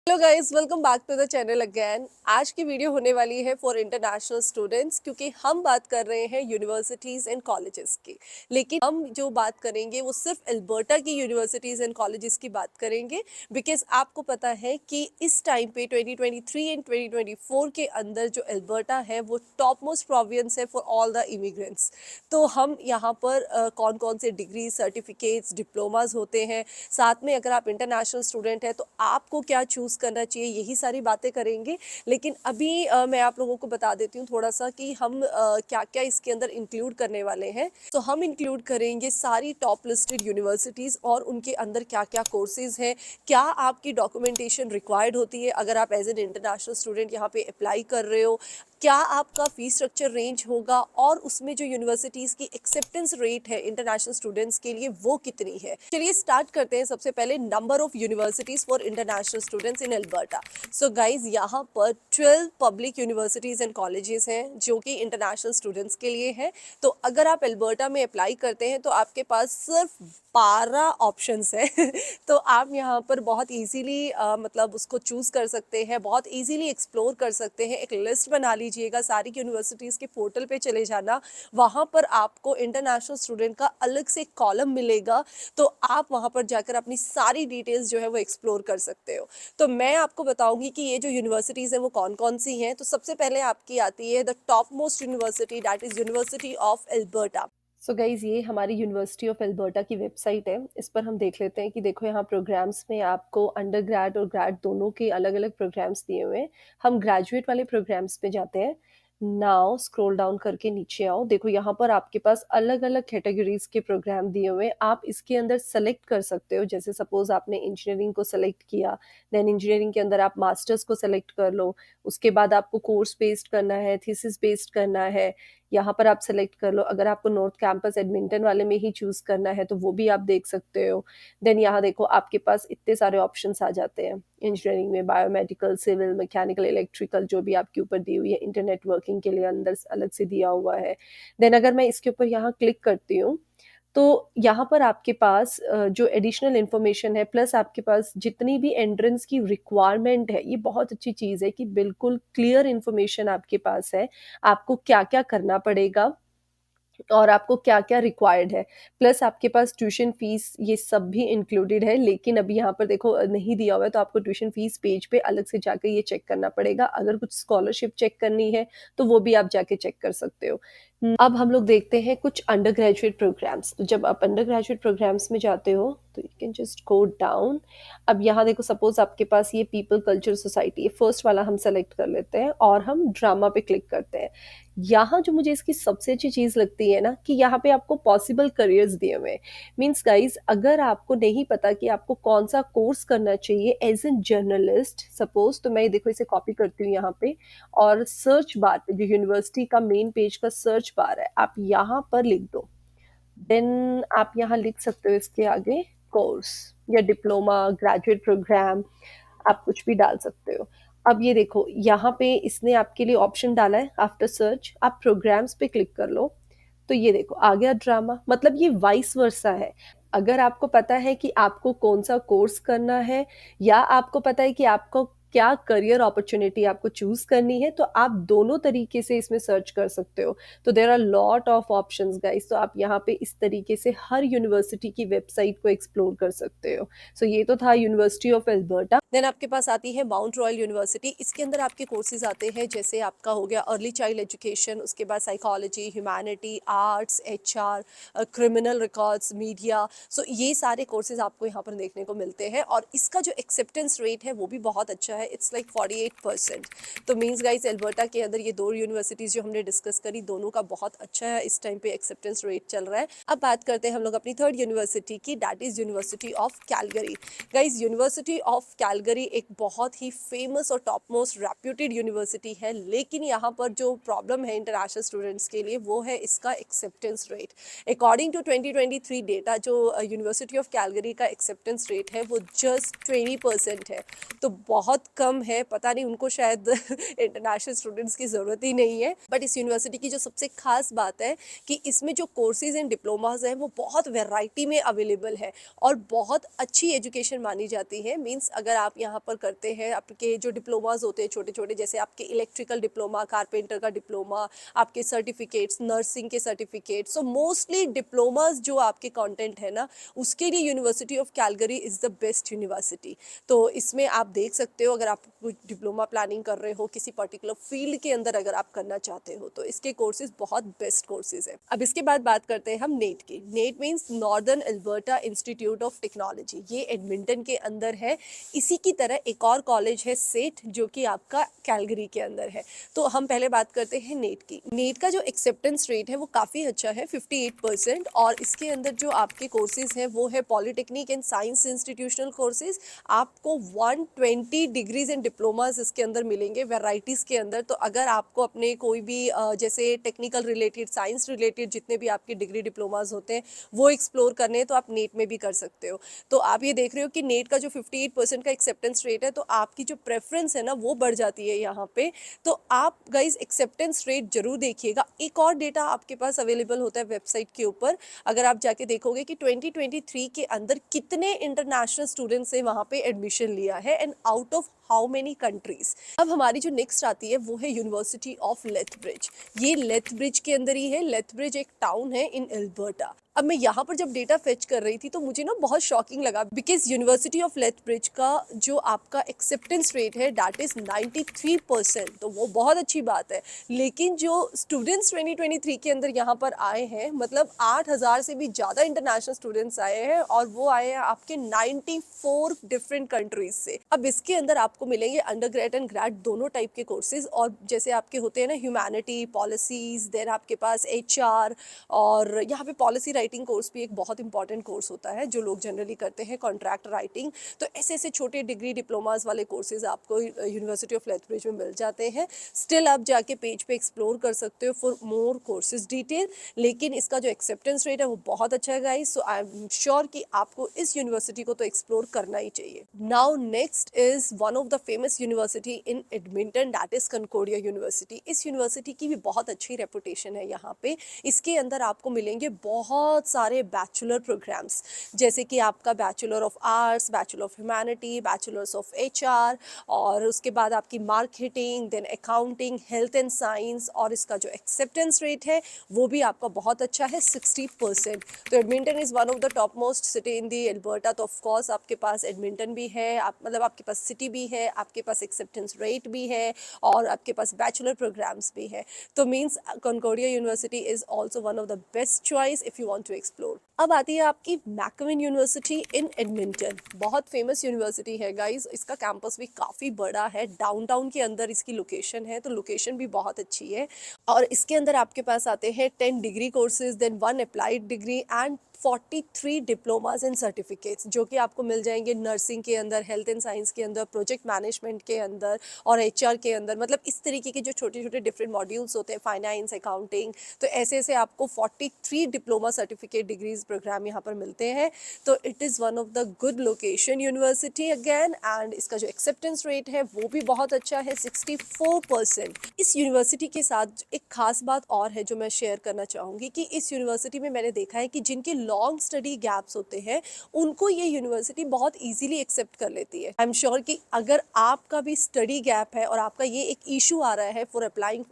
Hello guys, welcome back to the channel again. आज की video होने वाली है फॉर इंटरनेशनल स्टूडेंट्स, क्योंकि हम बात कर रहे हैं यूनिवर्सिटीज़ एंड कॉलेजेस की। लेकिन हम जो बात करेंगे वो सिर्फ अल्बर्टा की यूनिवर्सिटीज़ एंड कॉलेजेस की बात करेंगे, बिकॉज आपको पता है कि इस टाइम पे 2023 एंड 2024 के अंदर जो अल्बर्टा है वो टॉप मोस्ट प्रोविंस है फॉर ऑल द इमिग्रेंट्स। तो हम यहाँ पर कौन कौन से डिग्री, सर्टिफिकेट्स, डिप्लोमाज होते हैं, साथ में अगर आप इंटरनेशनल स्टूडेंट हैं तो आपको क्या चूज़ करना चाहिए, यही सारी बातें करेंगे। लेकिन अभी मैं आप लोगों को बता देती हूँ थोड़ा सा कि हम क्या क्या इसके अंदर इंक्लूड करने वाले हैं। तो हम इंक्लूड करेंगे सारी टॉप लिस्टेड यूनिवर्सिटीज़ और उनके अंदर क्या क्या कोर्सेज हैं, क्या आपकी डॉक्यूमेंटेशन रिक्वायर्ड होती है अगर आप एज एन इंटरनेशनल स्टूडेंट यहाँ पे अप्लाई कर रहे हो, क्या आपका फीस स्ट्रक्चर रेंज होगा, और उसमें जो यूनिवर्सिटीज़ की एक्सेप्टेंस रेट है इंटरनेशनल स्टूडेंट्स के लिए वो कितनी है। चलिए स्टार्ट करते हैं। सबसे पहले number of universities for international students in Alberta. So guys, यहाँ पर 12 पब्लिक यूनिवर्सिटीज़ एंड कॉलेजेस हैं जो कि इंटरनेशनल स्टूडेंट्स के लिए हैं। तो अगर आप अल्बर्टा में अप्लाई करते हैं तो आपके पास सिर्फ 12 ऑप्शंस हैं तो आप यहाँ पर बहुत इजीली मतलब उसको चूज़ कर सकते हैं, बहुत इजीली एक्सप्लोर कर सकते हैं। एक लिस्ट बना लीजिएगा, सारी यूनिवर्सिटीज़ के पोर्टल पे चले जाना, वहाँ पर आपको इंटरनेशनल स्टूडेंट का अलग से कॉलम मिलेगा। तो आप वहाँ पर जाकर अपनी सारी डिटेल्स जो है वो एक्सप्लोर कर सकते हो। तो मैं आपको बताऊंगी कि ये जो यूनिवर्सिटीज़ हैं वो कौन कौन सी हैं। तो सबसे पहले आपकी आती है the top most university, that is university of Alberta. So guys, ये हमारी यूनिवर्सिटी ऑफ अल्बर्टा की वेबसाइट है। इस पर हम देख लेते हैं कि देखो यहाँ प्रोग्राम्स में आपको अंडर ग्रेड और ग्रेड दोनों के अलग अलग प्रोग्राम्स दिए हुए हैं। हम ग्रेजुएट वाले प्रोग्राम्स पे जाते हैं। नाउ स्क्रॉल डाउन करके नीचे आओ, देखो यहाँ पर आपके पास अलग अलग कैटेगरीज के प्रोग्राम दिए हुए हैं। आप इसके अंदर सेलेक्ट कर सकते हो। जैसे सपोज आपने इंजीनियरिंग को सेलेक्ट किया, देन इंजीनियरिंग के अंदर आप मास्टर्स को सेलेक्ट कर लो। उसके बाद आपको कोर्स बेस्ड करना है, थीसिस बेस्ड करना है, यहाँ पर आप सेलेक्ट कर लो। अगर आपको नॉर्थ कैंपस एडमिंटन वाले में ही चूज करना है तो वो भी आप देख सकते हो। देन यहाँ देखो आपके पास इतने सारे ऑप्शंस आ जाते हैं इंजीनियरिंग में, बायोमेडिकल, सिविल, मैकेनिकल, इलेक्ट्रिकल, जो भी आपके ऊपर दी हुई है। इंटरनेट वर्किंग के लिए अंदर अलग से दिया हुआ है। देन अगर मैं इसके ऊपर यहाँ क्लिक करती हूँ तो यहाँ पर आपके पास जो एडिशनल इन्फॉर्मेशन है, प्लस आपके पास जितनी भी एंट्रेंस की रिक्वायरमेंट है, ये बहुत अच्छी चीज़ है कि बिल्कुल क्लियर इन्फॉर्मेशन आपके पास है। आपको क्या-क्या करना पड़ेगा और आपको क्या-क्या रिक्वायर्ड है। प्लस आपके पास ट्यूशन फीस, ये सब भी इंक्लूडेड है। लेकिन अभी यहाँ पर देखो नहीं दिया हुआ है, तो आपको ट्यूशन फीस पेज पे अलग से जाके ये चेक करना पड़ेगा। अगर कुछ स्कॉलरशिप चेक करनी है तो वो भी आप जाके चेक कर सकते हो। अब हम लोग देखते हैं कुछ अंडर ग्रेजुएट प्रोग्राम्स। तो जब आप अंडर ग्रेजुएट प्रोग्राम्स में जाते हो तो you can just go down. अब यहाँ देखो सपोज आपके पास ये पीपल कल्चर सोसाइटी है, फर्स्ट वाला हम सेलेक्ट कर लेते हैं और हम ड्रामा पे क्लिक करते हैं। यहाँ जो मुझे इसकी सबसे अच्छी चीज़ लगती है ना, कि यहाँ पे आपको पॉसिबल करियर्स दिए हुए हैं। मीन्स गाइज, अगर आपको नहीं पता कि आपको कौन सा कोर्स करना चाहिए एज एन जर्नलिस्ट सपोज, तो मैं देखो इसे कॉपी करती हूँ यहाँ पे, और सर्च बार पे जो यूनिवर्सिटी का मेन पेज का सर्च बार है, आप यहाँ पर लिख दो। देन आप यहाँ लिख सकते हो इसके आगे कोर्स या डिप्लोमा, ग्रेजुएट प्रोग्राम, आप कुछ भी डाल सकते हो। अब ये देखो यहाँ पे इसने आपके लिए ऑप्शन डाला है आफ्टर सर्च, आप प्रोग्राम्स पे क्लिक कर लो। तो ये देखो आ गया ड्रामा, मतलब ये वाइस वर्सा है। अगर आपको पता है कि आपको कौन सा कोर्स करना है, या आपको पता है कि आपको क्या करियर अपॉर्चुनिटी आपको चूज करनी है, तो आप दोनों तरीके से इसमें सर्च कर सकते हो। तो there are lot of options guys. तो आप यहाँ पे इस तरीके से हर यूनिवर्सिटी की वेबसाइट को एक्सप्लोर कर सकते हो। सो ये तो था यूनिवर्सिटी ऑफ एल्बर्टा। देन आपके पास आती है माउंट रॉयल यूनिवर्सिटी। इसके अंदर आपके कोर्सेज आते हैं, जैसे आपका हो गया अर्ली चाइल्ड एजुकेशन, उसके बाद psychology, humanity, arts, HR, criminal records, media. So ये सारे कोर्सेज आपको यहाँ पर देखने को मिलते हैं, और इसका जो एक्सेप्टेंस रेट है वो भी बहुत अच्छा है। It's like 48%। तो मीन्स गाइस, एल्बर्टा के अंदर ये दो यूनिवर्सिटीज़ जो हमने डिस्कस करी, दोनों का बहुत अच्छा है इस टाइम पे एक्सेप्टेंस रेट चल रहा है। अब बात करते हैं हम लोग अपनी थर्ड यूनिवर्सिटी की, that is university of Calgary. Guys, university of Calgary एक बहुत ही फेमस और टॉप मोस्ट रेप्यूटेड यूनिवर्सिटी है। लेकिन यहाँ पर जो प्रॉब्लम है इंटरनेशनल स्टूडेंट्स के लिए, वो है इसका acceptance rate. According to 2023 data, जो यूनिवर्सिटी ऑफ कैलगरी का एक्सेप्टेंस रेट है वो जस्ट 20% है। तो बहुत कम है, पता नहीं उनको शायद इंटरनेशनल स्टूडेंट्स की ज़रूरत ही नहीं है। बट इस यूनिवर्सिटी की जो सबसे खास बात है कि इसमें जो कोर्सेज़ एंड डिप्लोमास हैं वो बहुत वैरायटी में अवेलेबल है और बहुत अच्छी एजुकेशन मानी जाती है। मीन्स अगर आप यहाँ पर करते हैं, आपके जो डिप्लोमास होते हैं छोटे छोटे, जैसे आपके इलेक्ट्रिकल डिप्लोमा, कारपेंटर का डिप्लोमा, आपके सर्टिफिकेट्स, नर्सिंग के सर्टिफिकेट्स, सो मोस्टली डिप्लोमास जो आपके कंटेंट है ना, उसके लिए university of Calgary is the best university. तो इसमें आप देख सकते हो, अगर आप कुछ डिप्लोमा प्लानिंग कर रहे हो किसी पर्टिकुलर फील्ड के अंदर अगर आप करना चाहते हो, तो इसके कोर्सेज बहुत बेस्ट कोर्सेज है। अब इसके बाद बात करते हैं हम नेट की। Net means northern Alberta institute of technology, ये एडमिंटन के अंदर है। इसी की तरह एक और कॉलेज है सेट, जो कि आपका कैलगरी के अंदर है। तो हम पहले बात करते हैं नेट की। नेट का जो एक्सेप्टेंस रेट है वो काफ़ी अच्छा है, 58%। और इसके अंदर जो आपके कोर्सेज हैं वो है polytechnic and science institutional courses. आपको 120 डिग्रीज एंड डिप्लोमास इसके अंदर मिलेंगे वैराइटीज़ के अंदर। तो अगर आपको अपने कोई भी जैसे टेक्निकल रिलेटेड, साइंस रिलेटेड जितने भी आपके डिग्री डिप्लोमास होते हैं वो एक्सप्लोर करने हैं, तो आप नेट में भी कर सकते हो। तो आप ये देख रहे हो कि नेट का जो 58% का एक्सेप्टेंस रेट है, तो आपकी जो प्रेफरेंस है ना वो बढ़ जाती है यहाँ पे। तो आप गाइज एक्सेप्टेंस रेट जरूर देखिएगा। एक और डेटा आपके पास अवेलेबल होता है वेबसाइट के ऊपर, अगर आप जाके देखोगे कि 2023 के अंदर कितने इंटरनेशनल स्टूडेंट्स ने वहाँ पे एडमिशन लिया है and out of how many countries. अब हमारी जो नेक्स्ट आती है वो है यूनिवर्सिटी ऑफ लेथब्रिज। ये लेथब्रिज के अंदर ही है। लेथब्रिज एक टाउन है इन एल्बर्टा। अब मैं यहाँ पर जब डेटा फेच कर रही थी तो मुझे ना बहुत शॉकिंग लगा, बिकॉज यूनिवर्सिटी ऑफ लेथब्रिज का जो आपका एक्सेप्टेंस रेट है दैट इज़ 93%। तो वो बहुत अच्छी बात है। लेकिन जो स्टूडेंट्स 2023 के अंदर यहाँ पर आए हैं, मतलब 8,000 से भी ज़्यादा इंटरनेशनल स्टूडेंट्स आए हैं, और वो आए हैं आपके 94 डिफरेंट कंट्रीज से। अब इसके अंदर आपको मिलेंगे अंडर ग्रेड एंड ग्रेड दोनों टाइप के कोर्सेज। और जैसे आपके होते हैं ना ह्यूमैनिटी, पॉलिसीज, देन आपके पास HR, और यहाँ पे पॉलिसी राइटिंग कोर्स भी एक बहुत इंपॉर्टेंट कोर्स होता है जो लोग जनरली करते हैं, कॉन्ट्रैक्ट राइटिंग। तो ऐसे ऐसे छोटे डिग्री डिप्लोमास वाले कोर्सेज आपको यूनिवर्सिटी ऑफ लेथब्रिज में मिल जाते हैं। स्टिल आप जाके पेज पे एक्सप्लोर कर सकते हो फॉर मोर कोर्सेज डिटेल। लेकिन इसका जो एक्सेप्टेंस रेट है वो बहुत अच्छा है guys. So I am sure कि आपको इस यूनिवर्सिटी को तो एक्सप्लोर करना ही चाहिए। Now next is one of the famous university in Edmonton, that is Concordia university. इस यूनिवर्सिटी की भी बहुत अच्छी रेपुटेशन है यहाँ पे। इसके अंदर आपको मिलेंगे बहुत सारे बैचलर प्रोग्राम्स, जैसे कि आपका bachelor of arts, bachelor of humanity, bachelors of HR, और उसके बाद आपकी marketing, then accounting, health and science. और इसका जो एक्सेप्टेंस रेट है वो भी आपका बहुत अच्छा है, 60%। तो Edmonton is one of the top most city in the Alberta. तो ऑफकोर्स आपके पास एडमिंटन भी है, आप मतलब आपके पास सिटी भी है, आपके पास एक्सेप्टेंस रेट भी है, और आपके पास बैचलर प्रोग्राम्स भी है। तो means Concordia university is also one of the best choice if you want to explore. अब आती है आपकी मैकविन यूनिवर्सिटी इन एडमिंटन। बहुत फेमस यूनिवर्सिटी है गाइस। इसका कैंपस भी काफ़ी बड़ा है, डाउनटाउन के अंदर इसकी लोकेशन है, तो लोकेशन भी बहुत अच्छी है। और इसके अंदर आपके पास आते हैं 10 degree courses, then 1 applied degree and 43 diplomas and certificates, जो कि आपको मिल जाएंगे नर्सिंग के अंदर, हेल्थ एंड साइंस के अंदर, प्रोजेक्ट मैनेजमेंट के अंदर, और HR के अंदर। मतलब इस तरीके के जो छोटे छोटे डिफरेंट मॉड्यूल्स होते हैं, फाइनेंस, अकाउंटिंग, तो ऐसे ऐसे आपको 43 डिप्लोमा सर्टिफिकेट डिग्रीज प्रोग्राम यहाँ पर मिलते हैं। तो it is one of the good location university again. And इसका जो एक्सेप्टेंस रेट है वो भी बहुत अच्छा है, 64%। इस यूनिवर्सिटी के साथ एक खास बात और है जो मैं शेयर करना चाहूँगी, कि इस यूनिवर्सिटी में मैंने देखा है कि जिनके लॉन्ग स्टडी गैप्स होते हैं उनको ये यूनिवर्सिटी बहुत इजीली एक्सेप्ट कर लेती है। आई एम श्योर कि अगर आपका भी स्टडी गैप है और आपका ये एक इशू आ रहा है for applying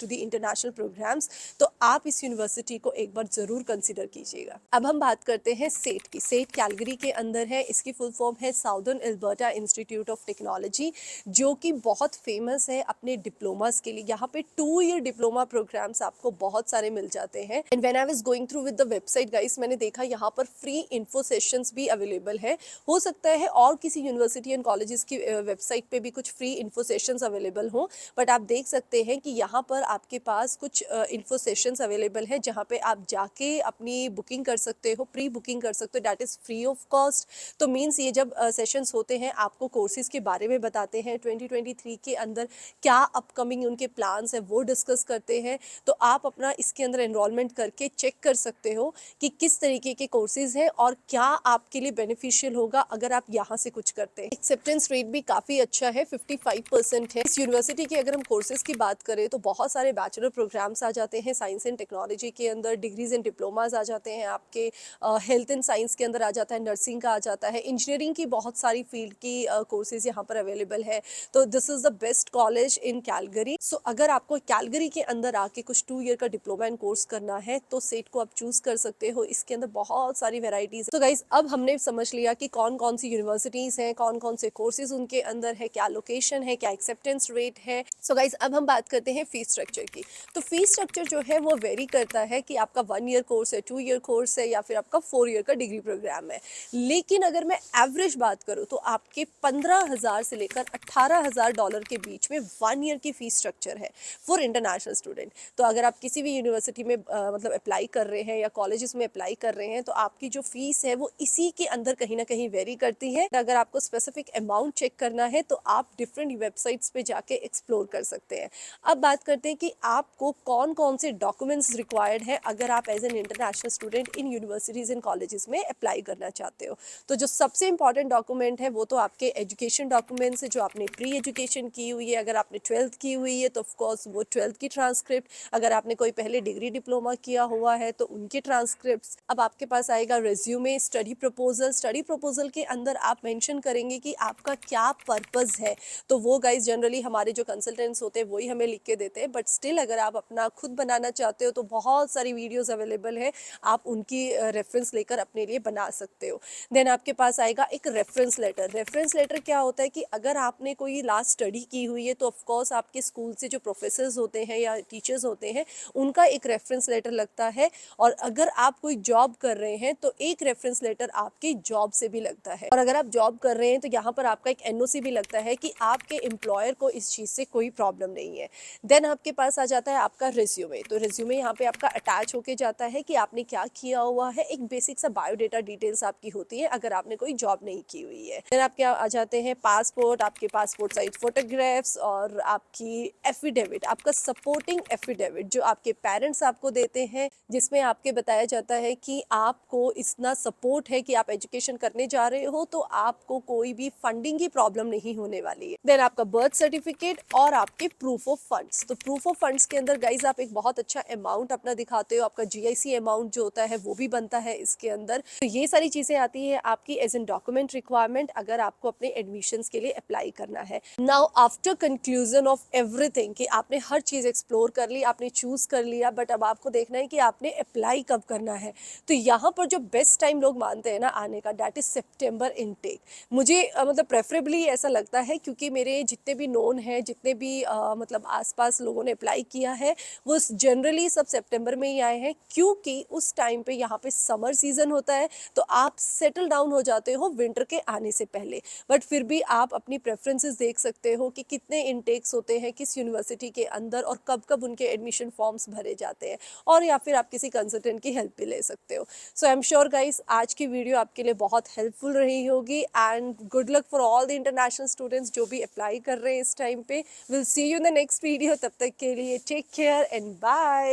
to the international programmes, तो आप इस यूनिवर्सिटी को एक बार जरूर कंसिडर कीजिएगा। अब हम बात करते हैं सेट की। सेट कैलगरी के अंदर है। इसकी फुल फॉर्म है southern Alberta institute of technology, जो कि बहुत फेमस है अपने डिप्लोमास के लिए। यहाँ पे 2 ईयर डिप्लोमा प्रोग्राम्स आपको बहुत सारे मिल जाते हैं। And when I was going through with the website guys, मैंने देखा यहाँ पर फ्री इन्फो सेशंस भी अवेलेबल है। हो सकता है और किसी यूनिवर्सिटी एंड कॉलेजेस की वेबसाइट पे भी कुछ फ्री इन्फो सेशंस अवेलेबल हों, बट आप देख सकते हैं कि यहाँ पर आपके पास कुछ इन्फो सेशंस अवेलेबल है जहाँ पे आप जाके अपनी बुकिंग कर सकते हो, प्री बुकिंग कर सकते हो, that is free of cost. तो मीन्स ये जब सेशंस होते हैं आपको कोर्सेज के बारे में बताते हैं, 2023 के अंदर क्या अपकमिंग उनके प्लान्स हैं वो डिस्कस करते हैं। तो आप अपना इसके अंदर एनरोलमेंट करके चेक कर सकते हो कि किस तरीके के कोर्सेज हैं और क्या आपके लिए बेनिफिशियल होगा अगर आप यहाँ से कुछ करते हैं। एक्सेप्टेंस रेट भी काफ़ी अच्छा है, 55% है। इस यूनिवर्सिटी के अगर हम कोर्सेज की बात करें तो बहुत सारे बैचलर प्रोग्राम्स आ जाते हैं साइंस एंड टेक्नोलॉजी के अंदर, डिग्रीज एंड डिप्लोमाज आ जाते हैं आपके, हेल्थ एंड साइंस के अंदर आ जाता है, नर्सिंग का आ जाता है, इंजीनियरिंग की बहुत सारी फील्ड की कोर्सेज यहाँ पर अवेलेबल है। तो this is the best college in Calgary. सो अगर आपको कैलगरी के अंदर आके कुछ 2 ईयर का डिप्लोमा इन कोर्स करना है तो सेट को आप चूज कर सकते हो। इसके अंदर बहुत सारी वेराइटीज। तो गाइज अब हमने समझ लिया कि कौन कौन सी यूनिवर्सिटीज हैं, कौन कौन से कोर्सेज उनके अंदर है, क्या लोकेशन है, क्या एक्सेप्टेंस रेट है। सो गाइज अब हम बात करते हैं फीस स्ट्रक्चर की। तो फीस स्ट्रक्चर जो है वो वेरी करता है कि आपका 1 ईयर कोर्स है, 2 ईयर कोर्स है या फिर आपका 4 ईयर का डिग्री प्रोग्राम है। लेकिन अगर मैं एवरेज बात करूँ तो आपके 15,000 से लेकर $18,000 के बीच में 1 ईयर की फीस स्ट्रक्चर है फॉर इंटरनेशनल स्टूडेंट। तो अगर आप किसी भी यूनिवर्सिटी में मतलब अप्लाई कर रहे हैं या कॉलेजेस में अप्लाई कर रहे हैं तो आपकी जो फीस है वो इसी के अंदर कहीं ना कहीं वेरी करती है। अगर आपको स्पेसिफिक अमाउंट चेक करना है तो आप डिफरेंट वेबसाइट्स पे जाके एक्सप्लोर कर सकते हैं। अब बात करते हैं कि आपको कौन कौन से डॉक्यूमेंट्स रिक्वायर्ड है अगर आप as an international student in universities and colleges में अप्लाई करना चाहते हो। तो जो सबसे इंपॉर्टेंट डॉक्यूमेंट है वो तो आपके एजुकेशन डॉक्यूमेंट्स है, जो आपने प्री एजुकेशन की हुई है। अगर आपने 12th की हुई है तो ऑफकोर्स वो 12th की ट्रांसक्रिप्ट, अगर आपने कोई पहले डिग्री डिप्लोमा किया हुआ है तो उनके ट्रांसक्रिप्ट्स। अब आपके पास आएगा resume, study proposal. Study proposal के अंदर आप मेंशन करेंगे कि आपका क्या पर्पस है। तो वो गाइज जनरली हमारे जो कंसल्टेंट्स होते हैं वही हमें लिख के देते हैं, बट स्टिल अगर आप अपना खुद बनाना चाहते हो तो बहुत सारी वीडियोस अवेलेबल है, आप उनकी रेफरेंस लेकर अपने लिए बना सकते हो। देन आपके पास आएगा एक रेफरेंस लेटर। रेफरेंस लेटर क्या होता है कि अगर आपने कोई लास्ट स्टडी की हुई है तो ऑफकोर्स आपके स्कूल से जो प्रोफेसर्स होते हैं या टीचर्स होते हैं उनका एक रेफरेंस लेटर लगता है। और अगर आप कोई जॉब कर रहे हैं तो एक रेफरेंस लेटर आपकी जॉब से भी लगता है। और अगर आप जॉब कर रहे हैं तो यहाँ पर आपका एक एनओसी भी लगता है कि आपके एम्प्लॉयर को इस चीज़ से कोई प्रॉब्लम नहीं है। देन आपके पास आ जाता है आपका रिज्यूमे। तो रिज्यूमे यहाँ पे आपका अटैच होके जाता है कि आपने क्या किया हुआ है, एक बेसिक सा बायोडेटा डिटेल्स आपकी होती है अगर आपने कोई जॉब नहीं की हुई है। फिर आपके आ जाते हैं पासपोर्ट, आपके पासपोर्ट साइज फोटोग्राफ्स और आपकी एफिडेविट, आपका सपोर्टिंग एफिडेविट जो आपके पेरेंट्स आपको देते हैं, जिसमें आपके बताया जाता है कि आपको इतना सपोर्ट है कि आप एजुकेशन करने जा रहे हो तो आपको कोई भी फंडिंग की प्रॉब्लम नहीं होने वाली है। देन आपका बर्थ सर्टिफिकेट और आपके प्रूफ ऑफ फंड्स। तो प्रूफ ऑफ फंड्स के अंदर गाइज आप एक बहुत अच्छा अमाउंट अपना दिखाते हो, आपका जीआईसी अमाउंट जो होता है वो भी बनता है इसके अंदर। तो ये सारी चीजें आती है आपकी एज एन डॉक्यूमेंट रिक्वायरमेंट अगर आपको अपने एडमिशंस के लिए अप्लाई करना है। Now after conclusion of everything कि आपने हर चीज एक्सप्लोर कर ली, आपने चूज कर लिया, बट अब आपको देखना है कि आपने अप्लाई कब करना है। तो यहाँ पर जो बेस्ट टाइम लोग मानते हैं ना आने का, दैट इज सितंबर इनटेक। मुझे मतलब प्रेफरेबली ऐसा लगता है क्योंकि मेरे जितने भी नोन हैं, जितने भी मतलब आसपास लोगों ने अप्लाई किया है वो जनरली सब सितंबर में ही आए हैं, क्योंकि उस टाइम पे यहाँ पे समर सीजन होता है तो आप सेटल डाउन हो जाते हो विंटर के आने से पहले। बट फिर भी आप अपनी प्रेफरेंसेस देख सकते हो कि कितने इनटेक्स होते हैं किस यूनिवर्सिटी के अंदर और कब कब उनके एडमिशन फॉर्म्स भरे जाते हैं, और या फिर आप किसी कंसल्टेंट की हेल्प भी ले सकते हो। सो आई एम श्योर गाइस आज की वीडियो आपके लिए बहुत हेल्पफुल रही होगी and good luck for all the international students जो भी अप्लाई कर रहे हैं इस टाइम पे। Will see you in the next video, तब तक के लिए टेक केयर एंड बाय।